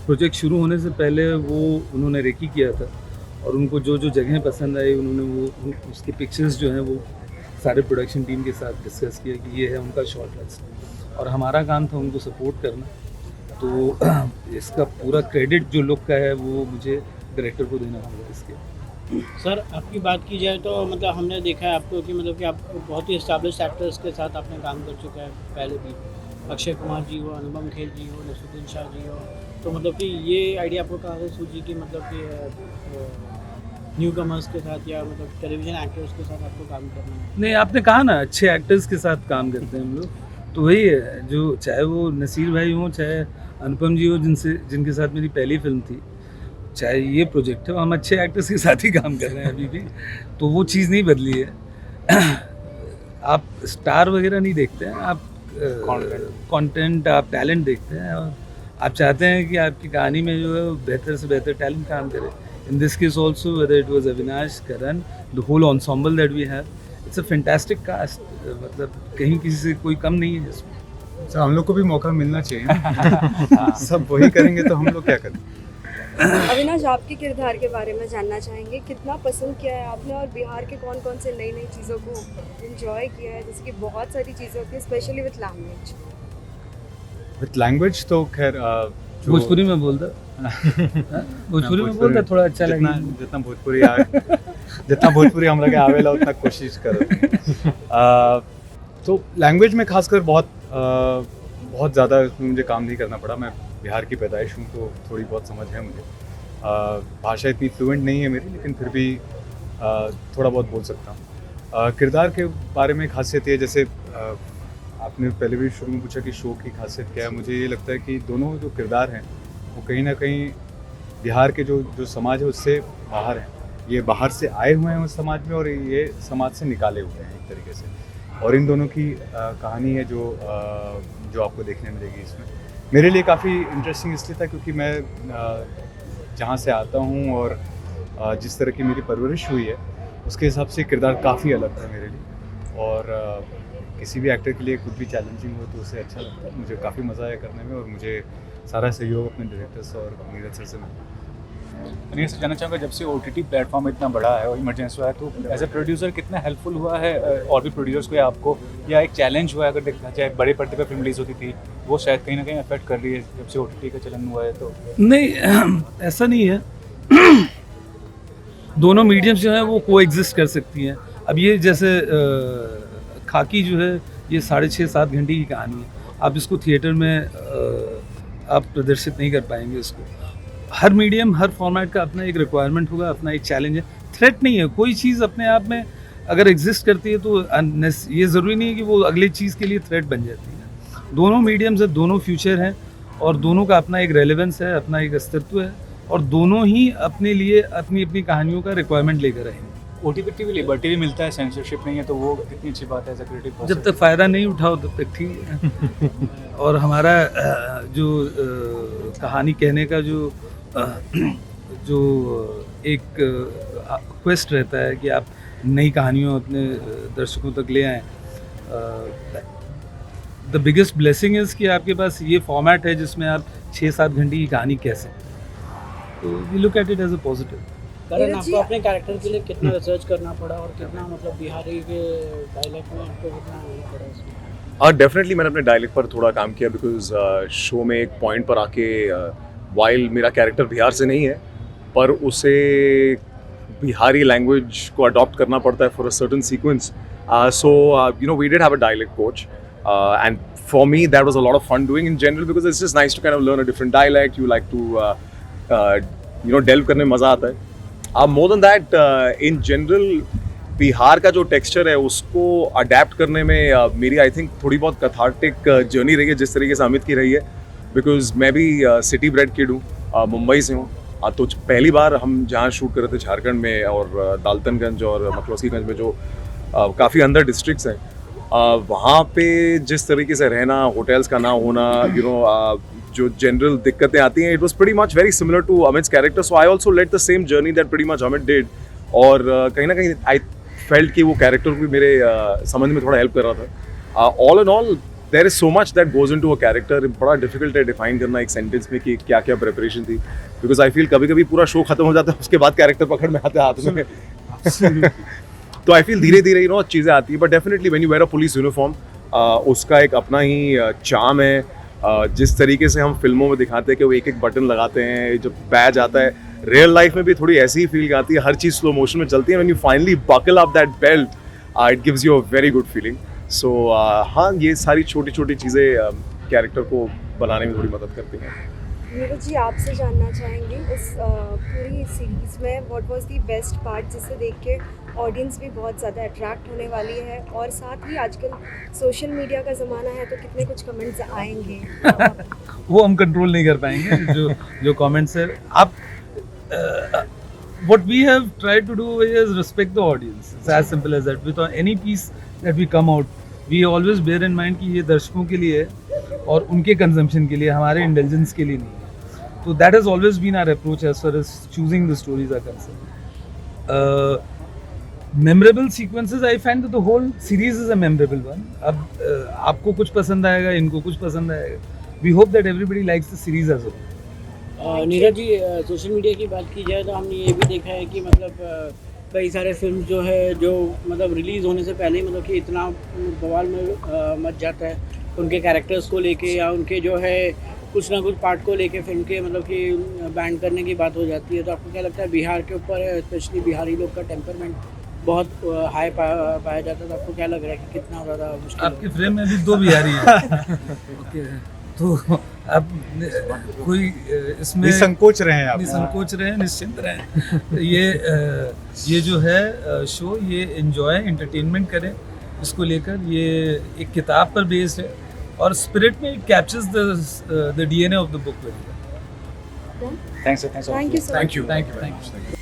Project शुरू होने से पहले वो उन्होंने रेकी किया था और उनको जो जो जगहें पसंद आई उन्होंने वो उसके पिक्चर्स जो हैं वो सारे प्रोडक्शन टीम के साथ डिस्कस किया कि ये है उनका शॉर्ट लिस्ट और हमारा काम था उनको सपोर्ट करना। तो इसका पूरा क्रेडिट जो लुक का है वो मुझे डायरेक्टर को देना होगा इसके। सर आपकी बात की जाए तो मतलब हमने देखा है आपको कि मतलब कि आप बहुत ही एस्टैब्लिश्ड एक्टर्स के साथ आपने काम कर चुका है पहले भी, अक्षय कुमार जी हो, अनुपम खेर जी हो, नसरुद्दीन शाह जी हो, तो मतलब कि ये आइडिया आपको कहाँ से सूझी कि मतलब कि न्यू कमर्स के साथ या मतलब टेलीविजन एक्टर्स के साथ आपको काम करना है? नहीं, आपने कहा ना अच्छे एक्टर्स के साथ काम करते हैं हम लोग, तो वही है जो चाहे वो नसीर भाई हों चाहे अनुपम जी हो जिनके साथ मेरी पहली फिल्म थी, चाहे ये प्रोजेक्ट है, हम अच्छे एक्टर्स के साथ ही काम कर रहे हैं अभी भी, तो वो चीज़ नहीं बदली है। आप स्टार वगैरह नहीं देखते हैं, आप कंटेंट आप टैलेंट देखते हैं और आप चाहते हैं कि आपकी कहानी में जो है बेहतर से बेहतर टैलेंट काम करे। In this case also whether it was Avinash, Karan, the whole ensemble that we have, it's a fantastic cast, मतलब कहीं किसी से कोई कम नहीं है इसमें। सर हम लोग को भी मौका मिलना चाहिए ना। सब वही करेंगे तो हम लोग क्या करें। अविनाश, आपके किरदार के बारे में जानना चाहेंगे, कितना पसंद किया है आपने और बिहार के कौन कौन से नई नई चीज़ों को एंजॉय किया है, जैसे कि बहुत सारी चीज़ें होती है specially with language. With language तो खैर भोजपुरी में बोलता भोजपुरी में बोलता थोड़ा अच्छा जितना लगे। जितना भोजपुरी जितना भोजपुरी हमरा के आवेला उतना कोशिश करो। तो लैंग्वेज में खासकर बहुत ज़्यादा इसमें मुझे काम नहीं करना पड़ा। मैं बिहार की पैदाइश हूँ तो थोड़ी बहुत समझ है मुझे। भाषा इतनी फ्लुएंट नहीं है मेरी, लेकिन फिर भी थोड़ा बहुत बोल सकता हूँ। किरदार के बारे में खासियत ये, जैसे आपने पहले भी शुरू में पूछा कि शो की खासियत क्या है, मुझे ये लगता है कि दोनों जो किरदार हैं वो कहीं ना कहीं बिहार के जो समाज है उससे बाहर हैं। ये बाहर से आए हुए हैं उस समाज में और ये समाज से निकाले हुए हैं एक तरीके से, और इन दोनों की कहानी है जो आपको देखने मिलेगी इसमें। मेरे लिए काफ़ी इंटरेस्टिंग इसलिए था क्योंकि मैं जहाँ से आता हूँ और जिस तरह की मेरी परवरिश हुई है उसके हिसाब से किरदार काफ़ी अलग था मेरे लिए, और किसी भी एक्टर के लिए कुछ भी चैलेंजिंग हो तो उसे अच्छा लगता है। मुझे काफ़ी मज़ा आया करने में और मुझे सारा सहयोग अपने डायरेक्टर्स और नीरज सर से मिला। मैं जानना चाहूँगा, जब से OTT प्लेटफॉर्म इतना बड़ा है और इमरजेंसी हुआ है तो एज ए प्रोड्यूसर कितना हेल्पफुल हुआ है और भी प्रोड्यूसर्स को या आपको, या एक चैलेंज हुआ है अगर देखा जाए बड़े पर्दे पर फिल्म रिलीज होती थी वो शायद कहीं ना कहीं अफेक्ट कर रही है जब से OTT का चलन हुआ है? तो नहीं, ऐसा नहीं है। दोनों मीडियम्स जो हैं वो को एग्जिस्ट कर सकती हैं। अब ये जैसे खाकी जो है ये 6.5-7 घंटे की कहानी है, आप इसको थिएटर में आप प्रदर्शित नहीं कर पाएंगे इसको। हर मीडियम हर फॉर्मेट का अपना एक रिक्वायरमेंट होगा, अपना एक चैलेंज है। थ्रेट नहीं है, कोई चीज़ अपने आप में अगर एग्जिस्ट करती है तो ये ज़रूरी नहीं है कि वो अगली चीज़ के लिए थ्रेट बन जाती है। दोनों मीडियम्स है, दोनों फ्यूचर हैं और दोनों का अपना एक रेलेवेंस है, अपना एक अस्तित्व है और दोनों ही अपने लिए अपनी अपनी कहानियों का रिक्वायरमेंट लेकर आएंगे। OTT भी लिबर्टी भी मिलता है, सेंसरशिप नहीं है, तो वो कितनी अच्छी बात है एज ए क्रिएटिव। जब तक फ़ायदा नहीं उठाओ तब तक ठीक है। और हमारा जो कहानी कहने का जो एक क्वेस्ट रहता है कि आप नई कहानियों अपने दर्शकों तक ले आएँ। द बिगेस्ट ब्लेसिंग इज़ कि आपके पास ये फॉर्मेट है जिसमें आप 6-7 घंटे की कहानी कह सकते हैं, तो we look at it as a positive. Karan, आपको अपने कैरेक्टर के लिए कितना रिसर्च करना पड़ा और कितना मतलब बिहारी के डायलेक्ट में आपको कितना होना पड़ा इसमें? हाँ, डेफिनेटली मैंने अपने डायलेक्ट पर थोड़ा काम किया बिकॉज शो में एक पॉइंट पर आके वाइल मेरा कैरेक्टर बिहार से नहीं है पर उसे बिहारी लैंग्वेज को अडॉप्ट करना पड़ता है for a certain sequence. So you know we did have a dialect coach and for me that was a lot of fun doing in general because it's just nice to kind of learn a different dialect. You like to delve करने में मज़ा आता है। More than that, in general Bihar का जो texture है उसको adapt करने में मेरी आई थिंक थोड़ी बहुत कथार्टिक जर्नी रही है, जिस तरीके से अमित की रही है, बिकॉज मैं भी सिटी ब्रेड किड हूँ, मुंबई से हूँ। तो पहली बार हम जहाँ शूट कर रहे थे झारखंड में और दाल्टनगंज और मकलौसीगंज में जो काफ़ी अंदर डिस्ट्रिक्ट्स हैं, वहाँ पे जिस तरीके से रहना, होटल्स का ना होना, जो जनरल दिक्कतें आती हैं, it was pretty much very similar to Amit's character. So I also let the same journey that pretty much Amit did, और कहीं ना कहीं आई फेल्ट कि वो कैरेक्टर भी मेरे समझ में थोड़ा हेल्प कर रहा था। All and all there is so much that goes into a character. बड़ा डिफिकल्ट है डिफाइन करना एक सेंटेंस में कि क्या क्या प्रिपरेशन थी, बिकॉज आई फील कभी कभी पूरा शो खत्म हो जाता है, उसके बाद कैरेक्टर पकड़ में आते हाथ में. तो आई फील धीरे धीरे चीज़ें आती है. But definitely when you wear a police uniform, उसका एक अपना ही चार्म है. जिस तरीके से हम फिल्मों में दिखाते हैं कि वो एक एक बटन लगाते हैं, जब बैज आता है, रियल लाइफ में भी थोड़ी ऐसी ही फील आती है. हर चीज़ स्लो मोशन में चलती है. When you finally buckle up that belt, it gives you a very good feeling. So हाँ, ये सारी छोटी छोटी चीज़ें कैरेक्टर को बनाने में थोड़ी मदद करती हैं. नीरज जी, आपसे जानना चाहेंगे इस पूरी सीरीज़ में what was the best part जिसे देख के ऑडियंस भी बहुत ज़्यादा अट्रैक्ट होने वाली है, और साथ ही आजकल सोशल मीडिया का ज़माना है तो कितने कुछ कमेंट्स आएंगे. वो हम कंट्रोल नहीं कर पाएंगे. जो कमेंट्स है, आप what we have tried to do is respect the audience. It's as simple as that. With any piece that we come out, we always bear in mind कि ये दर्शकों के लिए है और उनके कंजम्पशन के लिए, हमारे इंटेलिजेंस के लिए नहीं है. तो that has always been our approach as far as choosing the stories are concerned. Memorable sequences, I find that the whole series is a memorable one. अब आपको कुछ पसंद आएगा, इनको कुछ पसंद आएगा. We hope that everybody likes the series as well. Neeraj ji, social media की बात की जाए तो हमने ये भी देखा है कि मतलब कई सारे फिल्म जो है जो मतलब रिलीज़ होने से पहले ही मतलब कि इतना बवाल में मच जाता है उनके कैरेक्टर्स को लेके, या उनके जो है कुछ ना कुछ पार्ट को लेके फिल्म के मतलब कि बैन करने की बात हो जाती है. तो आपको क्या लगता है बिहार के ऊपर स्पेशली बिहारी लोग का टेम्परमेंट बहुत हाई पाया जाता है, तो आपको क्या लग रहा है कि कितना ज़्यादा मुश्किल आपके फ्रेम में भी 2 बिहारी हैं. ओके, तो अब कोई इसमें निसंकोच रहे हैं आप. निसंकोच रहे, निश्चिंत रहें. ये जो है शो, ये एंजॉय एंटरटेनमेंट करें इसको लेकर. ये एक किताब पर बेस्ड है और स्पिरिट में it captures the DNA of the book very well. Thanks. Thank you so much. Thank you.